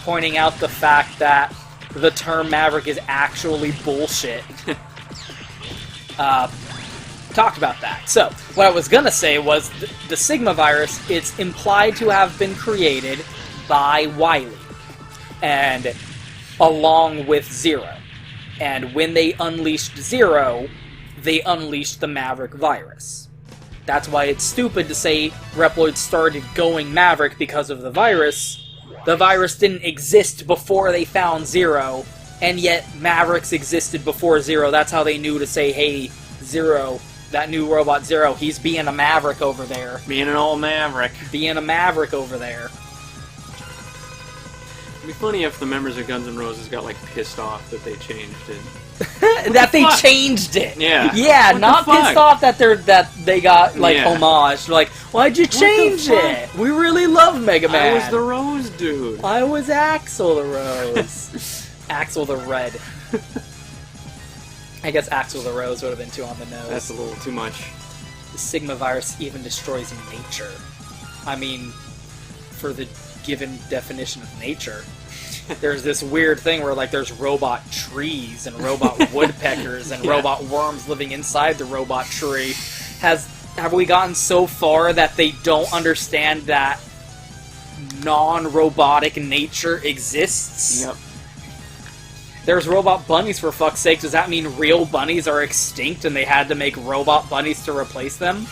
pointing out the fact that the term Maverick is actually bullshit. Talked about that. So, what I was gonna say was the Sigma virus, it's implied to have been created by Wily, and along with Zero. And when they unleashed Zero, they unleashed the Maverick virus. That's why it's stupid to say Reploid started going Maverick because of the virus. The virus didn't exist before they found Zero, and yet Mavericks existed before Zero. That's how they knew to say, hey, Zero, that new robot Zero, he's being a Maverick over there. Being an old Maverick. Being a Maverick over there. It'd be funny if the members of Guns N' Roses got, like, pissed off that they changed it. That they changed it. Yeah. Yeah, What not the fuck? pissed off that they got, like, Yeah. homage. Like, why'd you change it? We really love Megaman. I was the Rose dude. I was Axel the Rose. Axel the Red. I guess Axel the Rose would have been too on the nose. That's a little too much. The Sigma virus even destroys nature. I mean, for the given definition of nature, there's this weird thing where, like, there's robot trees and robot woodpeckers and robot worms living inside the robot tree. Have we gotten so far that they don't understand that non-robotic nature exists? Yep. There's robot bunnies, for fuck's sake. Does that mean real bunnies are extinct and they had to make robot bunnies to replace them?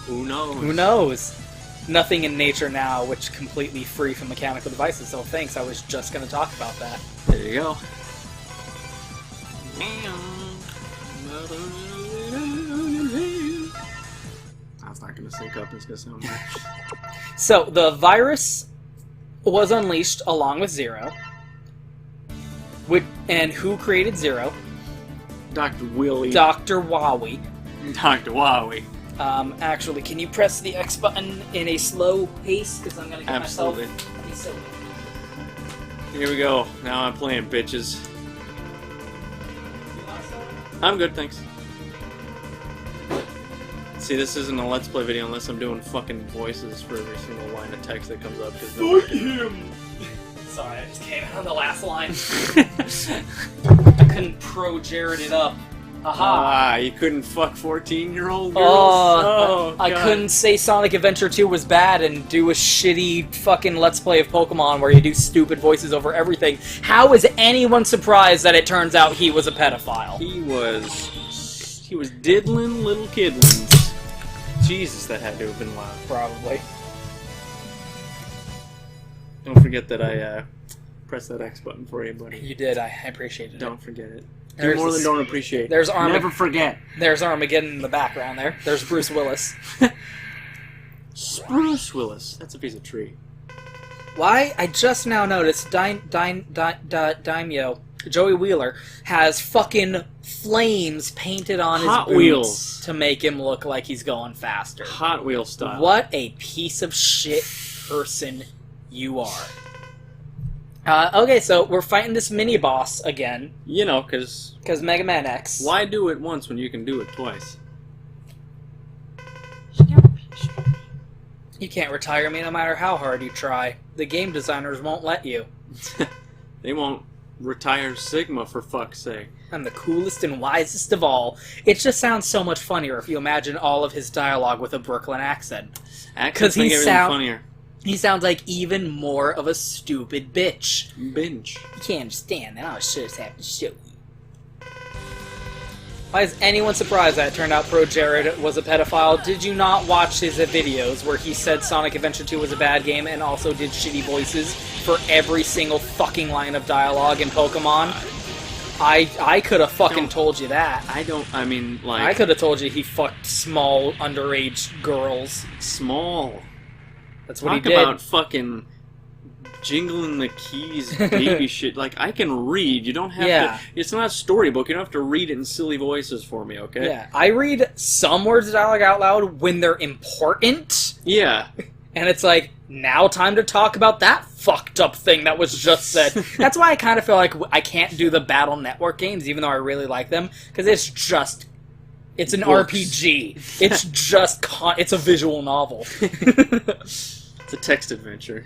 Who knows? Who knows? Nothing in nature now which completely free from mechanical devices, so thanks, I was just going to talk about that. There you go. That's not going to sync up, it's going to sound weird. So, the virus was unleashed along with Zero. And who created Zero? Dr. Willie. Dr. Wowie. Dr. Wowie. Actually, can you press the X button in a slow pace? Because I'm going to get Absolutely. myself a soda. Here we go. Now I'm playing bitches. I'm good, thanks. See, this isn't a Let's Play video unless I'm doing fucking voices for every single line of text that comes up. Fuck him! Sorry, I just came out on the last line. I couldn't pro-Jared it up. Aha! You couldn't fuck 14-year-old girls? I couldn't say Sonic Adventure 2 was bad and do a shitty fucking Let's Play of Pokemon where you do stupid voices over everything. How is anyone surprised that it turns out he was a pedophile? He was diddling little kidlings. Jesus, that had to have been loud. Probably. Don't forget that I pressed that X button for you, buddy. You did, I appreciated it. Don't forget it. Do There's more this- than don't appreciate. There's Never forget. There's Armageddon in the background there. There's Bruce Willis. Spruce Willis. That's a piece of tree. Why? I just now noticed Daimyo, Joey Wheeler, has fucking flames painted on his Hot boots Wheels. to make him look like he's going faster. Hot Wheel style. What a piece of shit person you are. Okay, so we're fighting this mini-boss again. You know, because Mega Man X. why do it once when you can do it twice? You can't retire me no matter how hard you try. The game designers won't let you. They won't retire Sigma, for fuck's sake. I'm the coolest and wisest of all. It just sounds so much funnier if you imagine all of his dialogue with a Brooklyn accent. Accents he make everything sound- funnier. He sounds like even more of a stupid bitch. Binge. You can't understand that. I was just have to show you. Why is anyone surprised that it turned out Pro Jared was a pedophile? Did you not watch his videos where he said Sonic Adventure 2 was a bad game and also did shitty voices for every single fucking line of dialogue in Pokemon? I could have fucking told you that. I could have told you he fucked small, underage girls. Small. That's what he Talk did. about fucking jingling the keys, baby shit. Like, I can read. You don't have to... It's not a storybook. You don't have to read it in silly voices for me, okay? Yeah, I read some words of dialogue out loud when they're important. Yeah. And it's like, now time to talk about that fucked up thing that was just said. That's why I kind of feel like I can't do the Battle Network games, even though I really like them, because it's just... It's an RPG. It's just... it's a visual novel. It's a text adventure.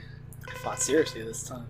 I fought seriously this time.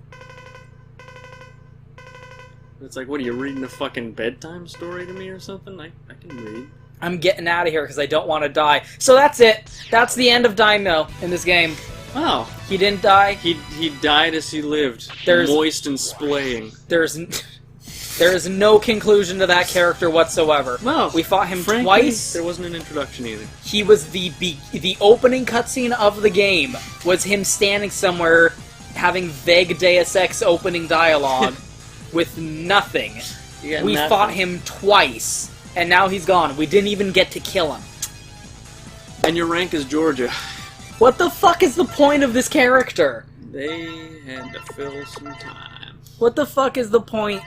It's like, what, are you reading a fucking bedtime story to me or something? I can read. I'm getting out of here because I don't want to die. So that's it. That's the end of Daimyo in this game. Oh. He didn't die. He died as he lived. There's, moist and splaying. There is no conclusion to that character whatsoever. No. We fought him frankly, twice. There wasn't an introduction either. He was the opening cutscene of the game was him standing somewhere having vague Deus Ex opening dialogue with nothing. We fought him twice, and now he's gone. We didn't even get to kill him. And your rank is Georgia. What the fuck is the point of this character? They had to fill some time. What the fuck is the point?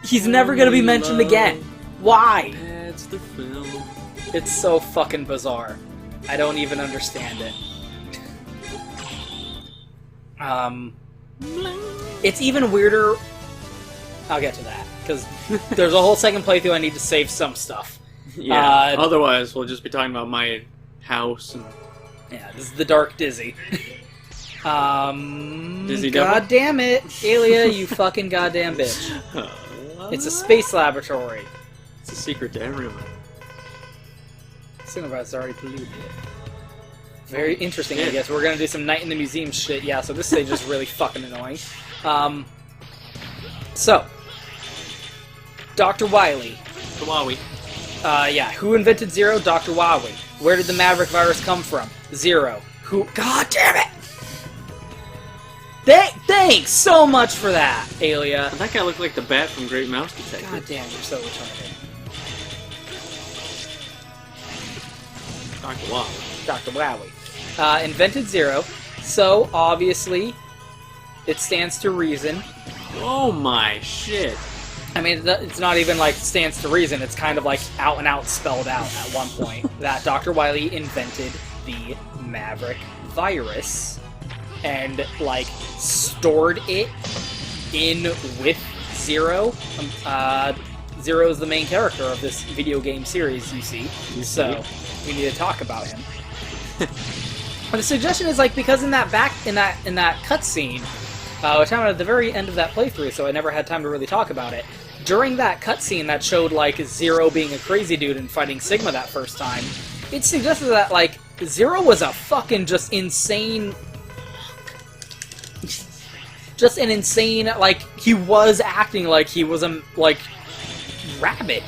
He's never gonna be mentioned again. Why? That's the film. It's so fucking bizarre. I don't even understand it. It's even weirder. I'll get to that, because there's a whole second playthrough I need to save some stuff. Yeah, otherwise we'll just be talking about my house and... Yeah, this is the Dark Dizzy. Dizzy Devil? God damn it, Alia, you fucking goddamn bitch. It's a space laboratory. It's a secret to everyone. Cinnabar's already polluted it. Very interesting, I guess. We're gonna do some Night in the Museum shit. Yeah, so this stage is really fucking annoying. So, Dr. Wily. Kawaii. Yeah, who invented Zero? Dr. Wily. Where did the Maverick virus come from? Zero. Who? God damn it! Thanks so much for that, Alia. That guy looked like the bat from Great Mouse Detective. God damn, you're so retarded. Dr. Wily. Dr. Wily. Invented Zero, so obviously it stands to reason. Oh my shit. I mean, it's not even like stands to reason, it's kind of like out and out spelled out at one point that Dr. Wily invented the Maverick virus and, like, stored it in with Zero. Zero is the main character of this video game series, you see, so we need to talk about him. And the suggestion is, like, because in that cutscene, which I'm at the very end of that playthrough, so I never had time to really talk about it. During that cutscene that showed, like, Zero being a crazy dude and fighting Sigma that first time, it suggested that, like, Zero was a fucking just insane... just an insane, like, he was acting like he was a, like, rabbit.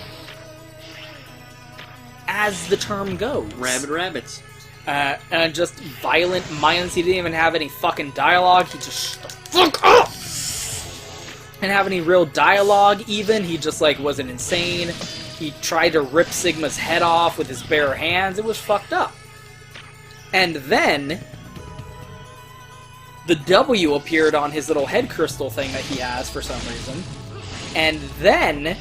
As the term goes. Rabid rabbits. And just violent minds. He didn't even have any fucking dialogue. He just shut the fuck up! Didn't have any real dialogue, even. He just, like, was an insane. He tried to rip Sigma's head off with his bare hands. It was fucked up. And then the W appeared on his little head crystal thing that he has for some reason. And then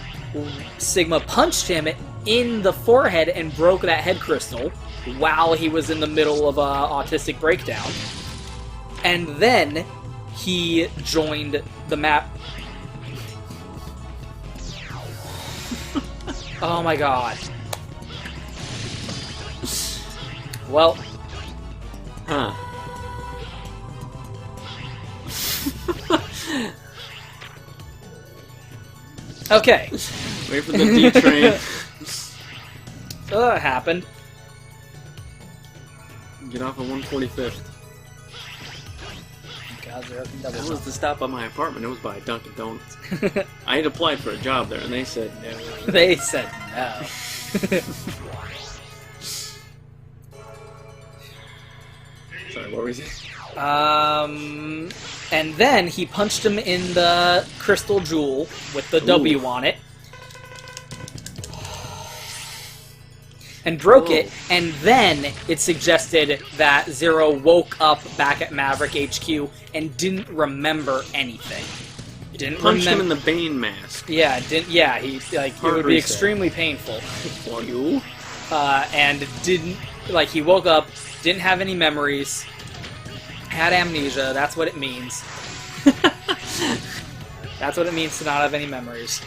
Sigma punched him in the forehead and broke that head crystal while he was in the middle of a autistic breakdown. And then he joined the map. Oh my god. Well. Huh. Okay. Wait for the D train. So that happened. Get off at 145th. God, That was the stop by my apartment. It was by Dunkin' Donuts. I had applied for a job there, and they said no. They said no. Sorry, what were you saying? And then he punched him in the crystal jewel with the W on it. And broke it, and then it suggested that Zero woke up back at Maverick HQ and didn't remember anything. Didn't punched him in the Bane mask. Yeah, didn't. Yeah, he like it would be extremely painful for you. And didn't like he woke up, didn't have any memories, had amnesia. That's what it means. That's what it means to not have any memories.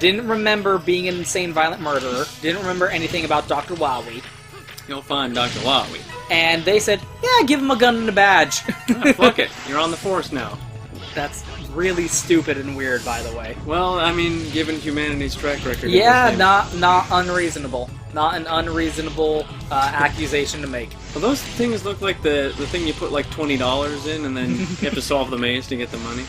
Didn't remember being an insane violent murderer. Didn't remember anything about Dr. Wily. You'll find Dr. Wowie. And they said, yeah, give him a gun and a badge. Ah, fuck it. You're on the force now. That's really stupid and weird, by the way. Well, I mean, given humanity's track record... Yeah, not unreasonable. Not an unreasonable accusation to make. Well, those things look like the thing you put like $20 in and then you have to solve the maze to get the money.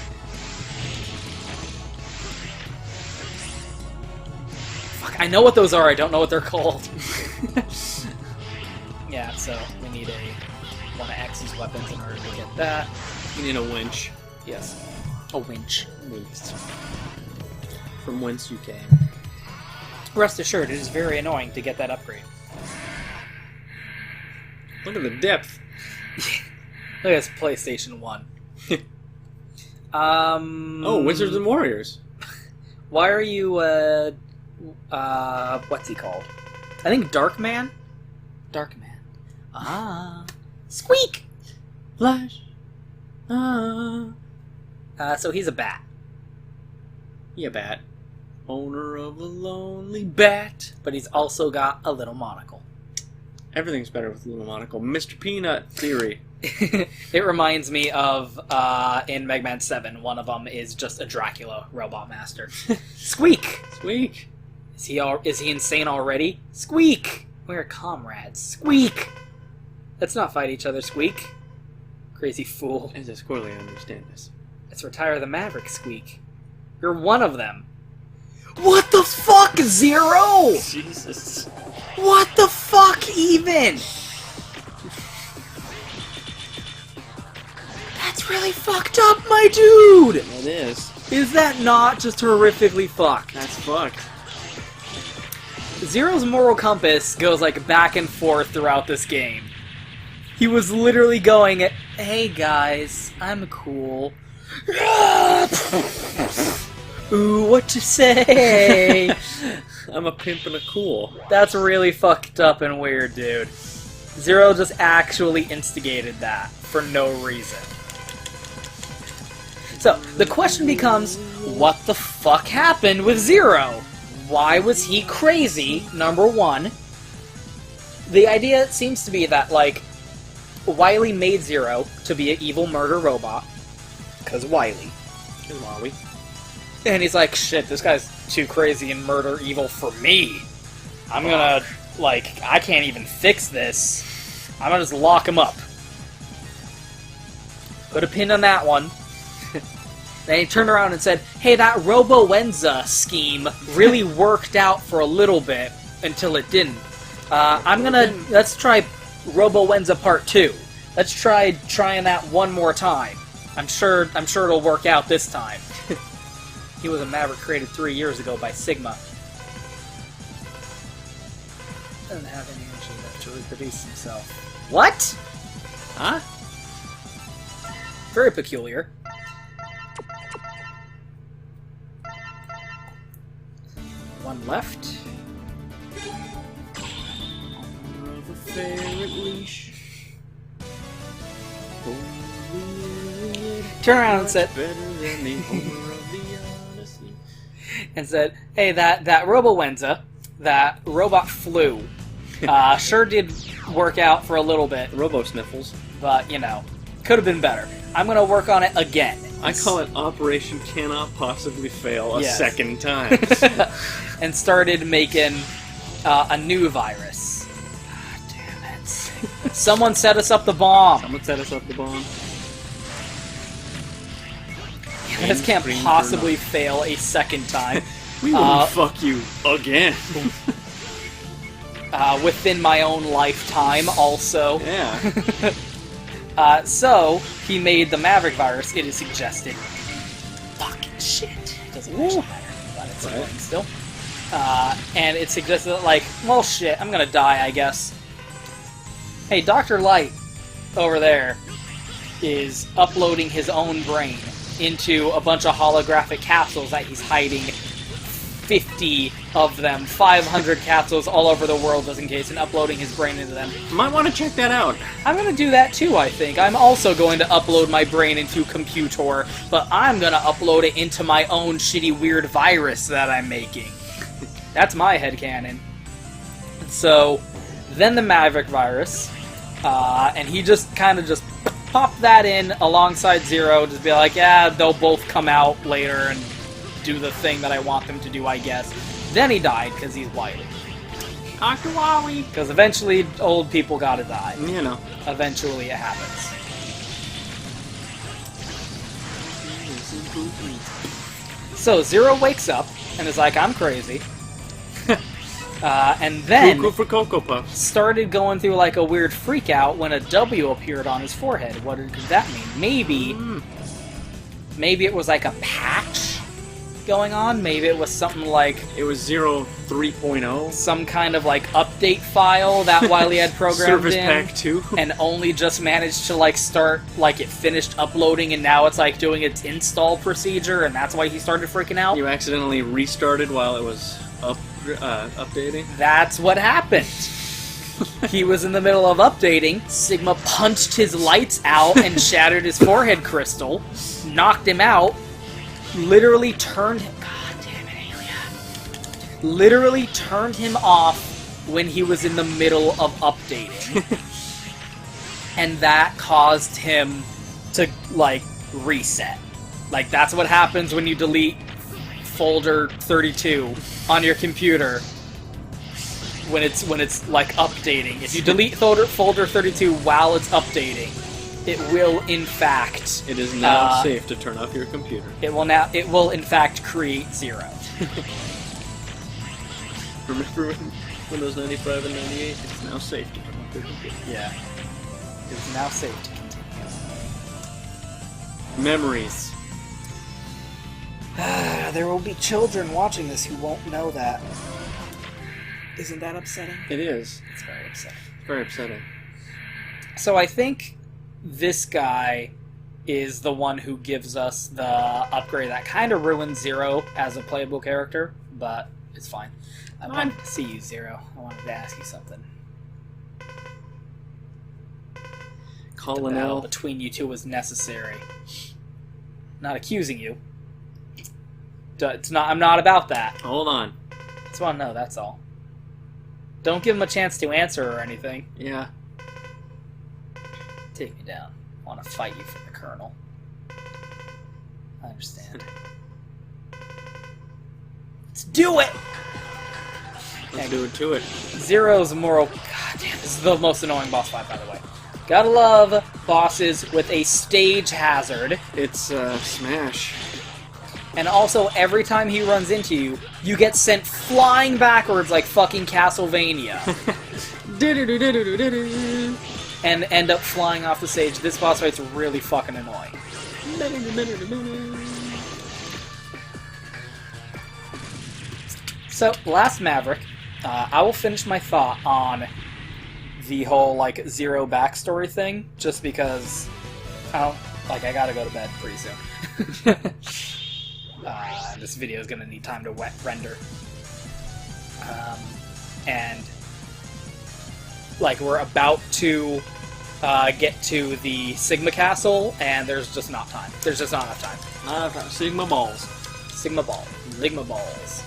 Fuck, I know what those are, I don't know what they're called. Yeah, so we need one of X's weapons in order to get that. You need a winch. Yes. A winch. From whence you came. Rest assured, it is very annoying to get that upgrade. Look at the depth. Look at this PlayStation 1. Oh, Wizards and Warriors. Why are you, what's he called? I think Darkman? Darkman. Ah. Squeak! Flash. Ah. So he's a bat. Yeah, bat. Owner of a lonely bat. But he's also got a little monocle. Everything's better with a little monocle. Mr. Peanut theory. It reminds me of, in Megaman 7, one of them is just a Dracula robot master. Squeak! Squeak! Is he insane already? Squeak! We're comrades. Squeak! Let's not fight each other, Squeak. Crazy fool. As a Squirrelly, I understand this. Let's retire the Maverick, Squeak. You're one of them. What the fuck, Zero?! Jesus. What the fuck, even?! That's really fucked up, my dude! It is. Is that not just horrifically fucked? That's fucked. Zero's moral compass goes, like, back and forth throughout this game. He was literally going, hey guys, I'm cool. Ooh, what to say? I'm a pimp and a cool. That's really fucked up and weird, dude. Zero just actually instigated that for no reason. So, the question becomes, what the fuck happened with Zero? Why was he crazy, number one? The idea seems to be that, like, Wily made Zero to be an evil murder robot. Because Wily. Good Wowie. And he's like, shit, this guy's too crazy and murder evil for me. I'm gonna, like, I can't even fix this. I'm gonna just lock him up. Put a pin on that one. Then he turned around and said, hey, that Robo-Wenza scheme really worked out for a little bit until it didn't. Let's try Robo-Wenza Part 2. Let's trying that one more time. I'm sure it'll work out this time. He was a Maverick created 3 years ago by Sigma. Doesn't have any energy left to reproduce himself. What? Huh? Very peculiar. One left. Owner of a ferret leash. Turn around and said, Better than the owner of the Odyssey. and said, hey, that Robo-Wenza, that robot flu, sure did work out for a little bit, Robo-Sniffles. but, you know, could have been better. I'm going to work on it again. I call it Operation Cannot Possibly Fail a Yes. second time. And started making a new virus. Ah, damn it. Someone set us up the bomb. Someone set us up the bomb. This can't possibly fail a second time. We will fuck you again. Within my own lifetime, also. Yeah. So, he made the Maverick virus, it is suggested. Fucking shit. It doesn't actually matter, but it's annoying still. And it suggested that, like, well, shit, I'm gonna die, I guess. Hey, Dr. Light, over there, is uploading his own brain into a bunch of holographic capsules that he's hiding 50 of them, 500 capsules all over the world just in case, and uploading his brain into them. Might want to check that out. I'm gonna do that too, I think. I'm also going to upload my brain into Computor, but I'm gonna upload it into my own shitty weird virus that I'm making. That's my headcanon. So, then the Maverick virus, and he just kind of just popped that in alongside Zero, just be like, yeah, they'll both come out later and do the thing that I want them to do, I guess. Then he died, because he's Wily. Dr. Wily! Because eventually, old people gotta die. You know. Eventually, it happens. So, Zero wakes up, and is like, I'm crazy. And then Cuckoo for Cocoa Puffs. started going through like a weird freak out when a W appeared on his forehead. What did that mean? Maybe it was like a patch going on. Maybe it was something like It was 0.3.0. some kind of like update file that Wily had programmed Service in, Pack 2. and only just managed to like start, like it finished uploading and now it's like doing its install procedure, and that's why he started freaking out. You accidentally restarted while it was updating. That's what happened. He was in the middle of updating. Sigma punched his lights out and shattered his forehead crystal, knocked him out, literally turned him... God damn it, Aelia. Literally turned him off when he was in the middle of updating. And that caused him to, like, reset. Like, that's what happens when you delete folder 32 on your computer when it's like updating. If you delete folder 32 while it's updating, it will in fact... It is now safe to turn off your computer. It will in fact create zero. Remember when Windows 95 and 98? It's now safe to turn off your computer. Yeah. It's now safe to continue. Memories. There will be children watching this who won't know that. Isn't that upsetting? It is. It's very upsetting. Very upsetting. So I think this guy is the one who gives us the upgrade that kind of ruins Zero as a playable character, but it's fine. I wanted to see you, Zero. I wanted to ask you something. The battle between you two was necessary. Not accusing you. It's not. I'm not about that. Hold on. Just want to know, that's all. Don't give him a chance to answer or anything. Yeah. Take me down. I want to fight you for the Colonel. I understand. Let's do it! Let's do it to it. Zero's moral... God damn, this is the most annoying boss fight, by the way. Gotta love bosses with a stage hazard. It's Smash. And also, every time he runs into you, you get sent flying backwards like fucking Castlevania. And end up flying off the stage. This boss fight's really fucking annoying. So, last Maverick, I will finish my thought on the whole, like, Zero backstory thing, just because I gotta go to bed pretty soon. This video is gonna need time to render. And, like, we're about to get to the Sigma Castle, and there's just not time. There's just not enough time. Not enough time. Sigma balls. Sigma balls. Ligma balls.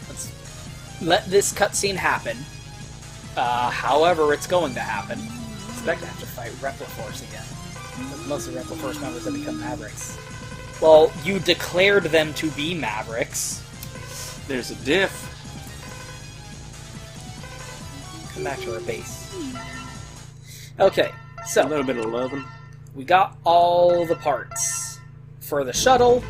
Let's let this cutscene happen. However it's going to happen. I expect to have to fight Repliforce again. Most of the Repliforce members have become Mavericks. Well, you declared them to be Mavericks. There's a diff. Come back to our base. Okay, so A little bit of loving. we got all the parts. For the shuttle,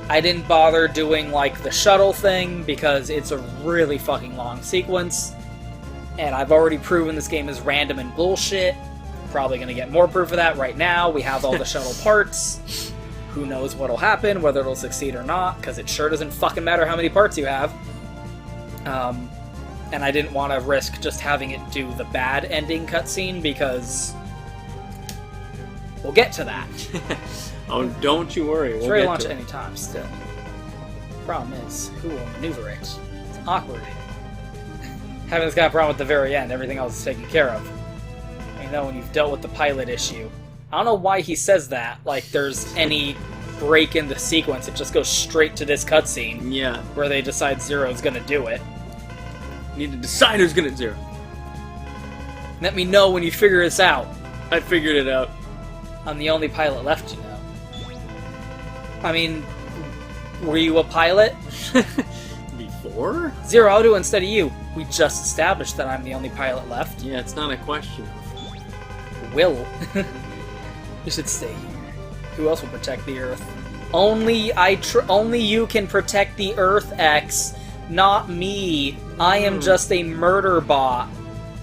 I didn't bother doing, like, the shuttle thing because it's a really fucking long sequence. And I've already proven this game is random and bullshit. Probably gonna get more proof of that right now. We have all the shuttle parts. Who knows what'll happen, whether it'll succeed or not, because it sure doesn't fucking matter how many parts you have. And I didn't want to risk just having it do the bad ending cutscene, because we'll get to that. Oh, don't you worry. It's We'll ready to get launch to at any time, still. Problem is, who will maneuver it? It's awkward. Having this kind of problem at the very end, everything else is taken care of. You know, when you've dealt with the pilot issue. I don't know why he says that, like there's any break in the sequence. It just goes straight to this cutscene. Yeah. Where they decide Zero's gonna do it. Need to decide who's gonna Zero. Let me know when you figure this out. I figured it out. I'm the only pilot left, you know. I mean, were you a pilot? Before? Zero, I'll do it instead of you. We just established that I'm the only pilot left. Yeah, it's not a question. Will. You should stay here. Who else will protect the Earth? Only you can protect the Earth, X. Not me. I am just a murder bot.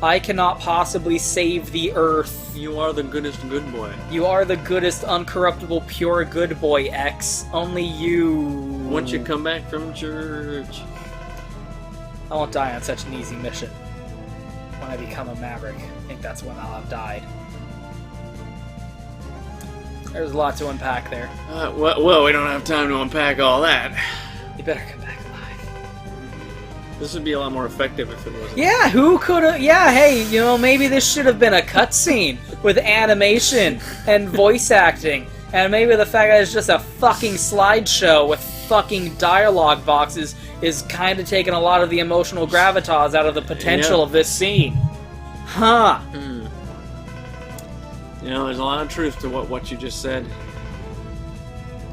I cannot possibly save the Earth. You are the goodest good boy. You are the goodest, uncorruptible, pure good boy, X. Only you. Once you come back from church. I won't die on such an easy mission. When I become a Maverick, I think that's when I'll have died. There's a lot to unpack there. Well, we don't have time to unpack all that. You better come back alive. This would be a lot more effective if it wasn't. Yeah, who could have... Yeah, hey, you know, maybe this should have been a cutscene with animation and voice acting. And maybe the fact that it's just a fucking slideshow with fucking dialogue boxes is kind of taking a lot of the emotional gravitas out of the potential of this scene. Huh. You know, there's a lot of truth to what you just said.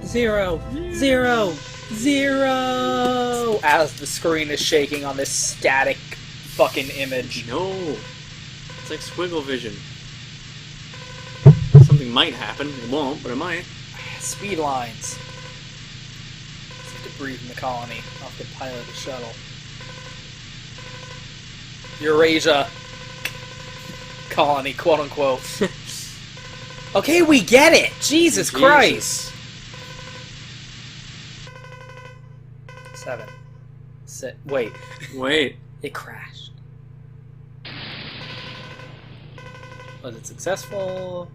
0, 0, 0! As the screen is shaking on this static fucking image. No. It's like squiggle vision. Something might happen. It won't, but it might. Speed lines. Debris from the colony off the pilot of the shuttle. Eurasia colony, quote unquote. Okay, we get it! Jesus Christ! 7. Wait. Wait. It crashed. Was it successful?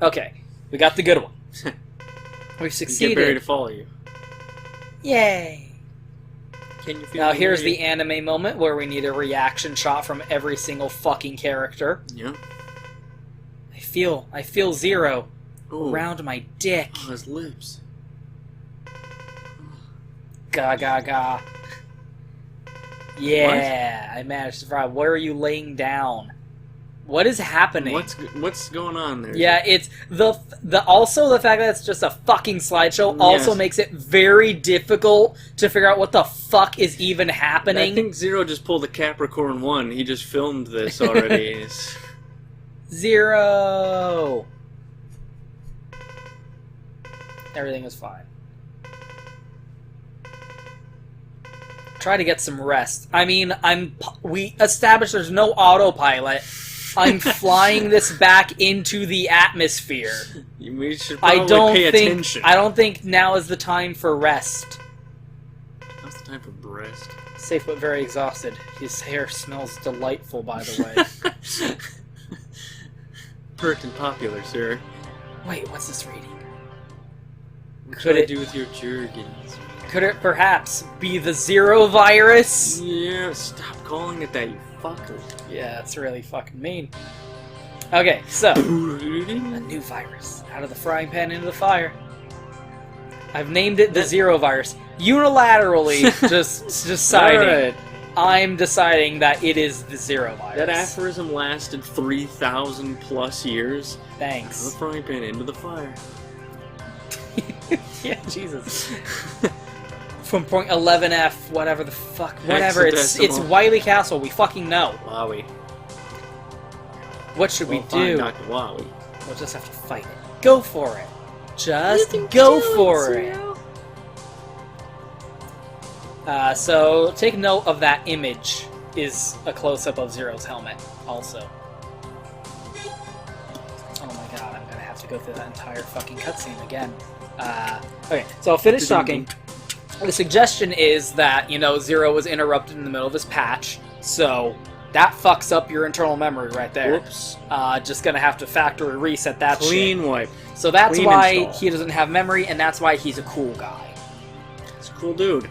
Okay, we got the good one. We've succeeded. Get Barry to follow you. Yay! Can you feel now here's the anime moment where we need a reaction shot from every single fucking character. Yeah. I feel 0 around my dick. Oh, his lips. Ga ga ga. Yeah, what? I managed to survive. Where are you laying down? What is happening? What's going on there? Yeah, it's also the fact that it's just a fucking slideshow also makes it very difficult to figure out what the fuck is even happening. I think 0 just pulled a Capricorn 1. He just filmed this already. 0. Everything was fine. Try to get some rest. I mean, we established there's no autopilot. I'm flying this back into the atmosphere. We should probably pay attention. I don't think now is the time for rest. Now's the time for breast. Safe but very exhausted. His hair smells delightful, by the way. Pert and popular, sir. Wait, what's this reading? What could I do with your jergens? Could it perhaps be the 0 virus? Yeah, stop calling it that, you fucker. Yeah, that's really fucking mean. Okay, so a new virus out of the frying pan into the fire. I've named it the 0 virus. Unilaterally, just deciding. Right. I'm deciding that it is the 0 virus. That aphorism lasted 3,000 plus years. Thanks. Out of the frying pan into the fire. Yeah, Jesus. From point 11F, whatever the fuck, whatever. It's Wily Castle. We fucking know. Wowie. What should we do? Dr. Wowie. We'll just have to fight it. Go for it. Just go for it. So take note of that image. Is a close-up of 0's helmet. Also. Oh my god, I'm gonna have to go through that entire fucking cutscene again. Okay, so I'll finish talking. The suggestion is that, 0 was interrupted in the middle of his patch, so that fucks up your internal memory right there. Whoops. Just gonna have to factory reset that Clean wipe. So that's Clean why install. he doesn't have memory, and that's why he's a cool guy. He's a cool dude.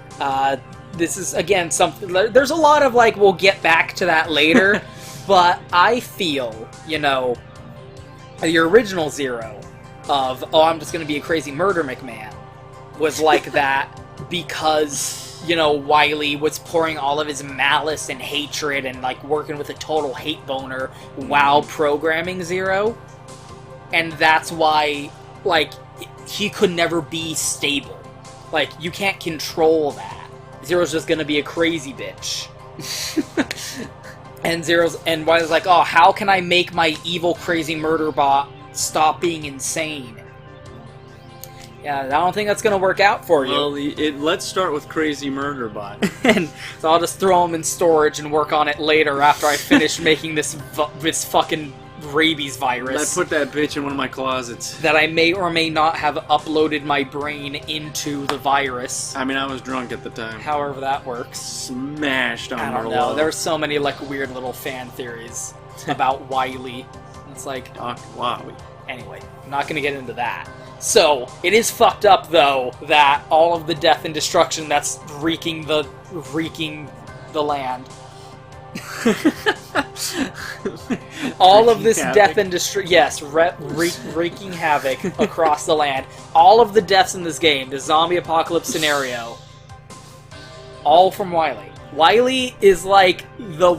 This is, again, something... There's a lot of, we'll get back to that later, but I feel, the original 0 of, I'm just gonna be a crazy murder McMahon, was like that because you know, Wily was pouring all of his malice and hatred and, like, working with a total hate boner while programming Zero. And that's why, like, he could never be stable. Like, you can't control that. Zero's just gonna be a crazy bitch. And Wily's like, oh, how can I make my evil, crazy murder bot stop being insane? Yeah, I don't think that's gonna work out for you. Well, let's start with Crazy Murder Bot. And so I'll just throw them in storage and work on it later after I finish making this fucking rabies virus. Let's put that bitch in one of my closets. That I may or may not have uploaded my brain into the virus. I mean, I was drunk at the time. However that works. Smashed on I don't know. There's so many like weird little fan theories about Wily. It's like, Wily. Anyway, I'm not gonna get into that. So, it is fucked up, though, that all of the death and destruction that's wreaking the land. All of this death and destruction, yes, wreaking havoc across the land. All of the deaths in this game, the zombie apocalypse scenario, all from Wily. Wily is like the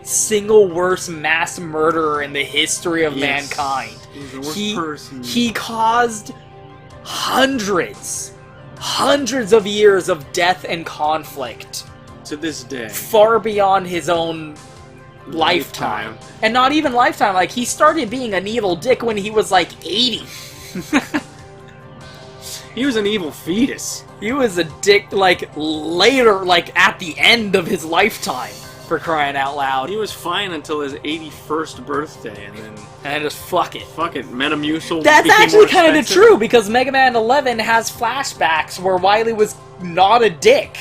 single worst mass murderer in the history of mankind. He's the worst person. He caused hundreds of years of death and conflict. To this day. Far beyond his own lifetime. And not even lifetime, like, he started being an evil dick when he was, like, 80. He was an evil fetus. He was a dick, like, later, like, at the end of his lifetime. For crying out loud. He was fine until his 81st birthday, and then... And just fuck it. Fuck it. Metamucil That's actually kind of true, because Mega Man 11 has flashbacks where Wily was not a dick.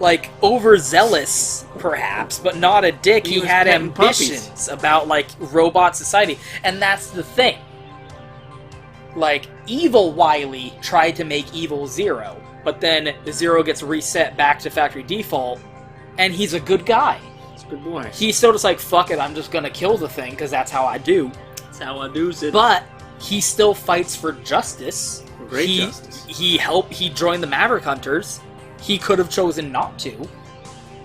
Like, overzealous, perhaps, but not a dick. He had ambitions about, like, robot society. And that's the thing. Like, evil Wily tried to make evil Zero, but then Zero gets reset back to factory default, and he's a good guy. He's a good boy. He's still just like, fuck it, I'm just gonna kill the thing, because that's how I do. That's how I do it. But he still fights for justice. Great justice. He joined the Maverick Hunters. He could have chosen not to.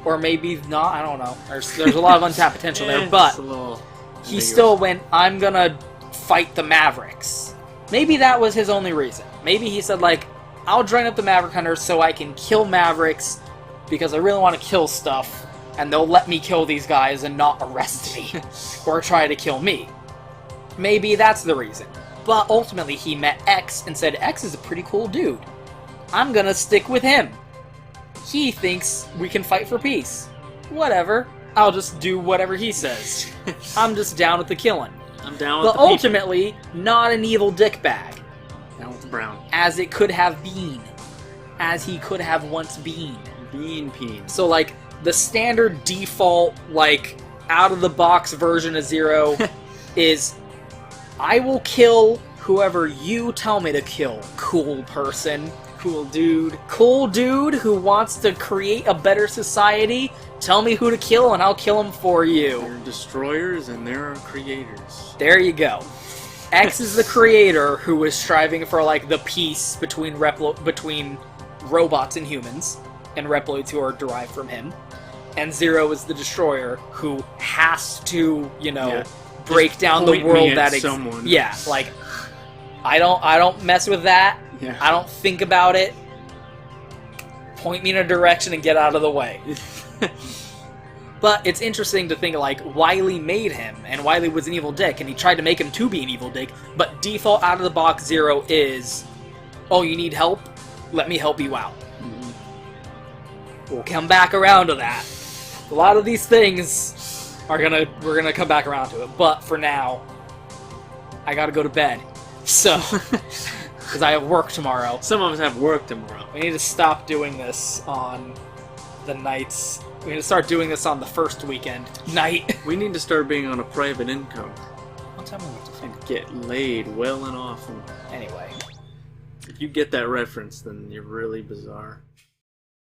Or maybe not, I don't know. There's a lot of untapped potential there, but he still went, I'm gonna fight the Mavericks. Maybe that was his only reason. Maybe he said, like, I'll join up the Maverick Hunters so I can kill Mavericks, because I really want to kill stuff, and they'll let me kill these guys and not arrest me, or try to kill me. Maybe that's the reason. But ultimately he met X and said, X is a pretty cool dude. I'm gonna stick with him. He thinks we can fight for peace. Whatever. I'll just do whatever he says. I'm just down with the killing. I'm down with the ultimately, not an evil dickbag. Down with the brown. As it could have been. As he could have once been. Peen. So, like, the standard default, like, out-of-the-box version of Zero is, I will kill whoever you tell me to kill, cool person. Cool dude. Cool dude who wants to create a better society. Tell me who to kill and I'll kill him for you. There are destroyers and there are creators. There you go. X is the creator who is striving for, like, the peace between robots and humans. And Reploids who are derived from him. And Zero is the destroyer who has to, you know, break down the world that exists. Yeah, like, I don't mess with that. Yeah. I don't think about it. Point me in a direction and get out of the way. But it's interesting to think, like, Wily made him, and Wily was an evil dick, and he tried to make him to be an evil dick, but default out-of-the-box Zero is, oh, you need help? Let me help you out. We'll come back around to that. A lot of these things we're gonna come back around to it. But for now, I gotta go to bed. So, because I have work tomorrow. Some of us have work tomorrow. We need to stop doing this on the nights. We need to start doing this on the first weekend night. We need to start being on a private income. Don't tell me what to think. And get laid well and often. Anyway. If you get that reference, then you're really bizarre.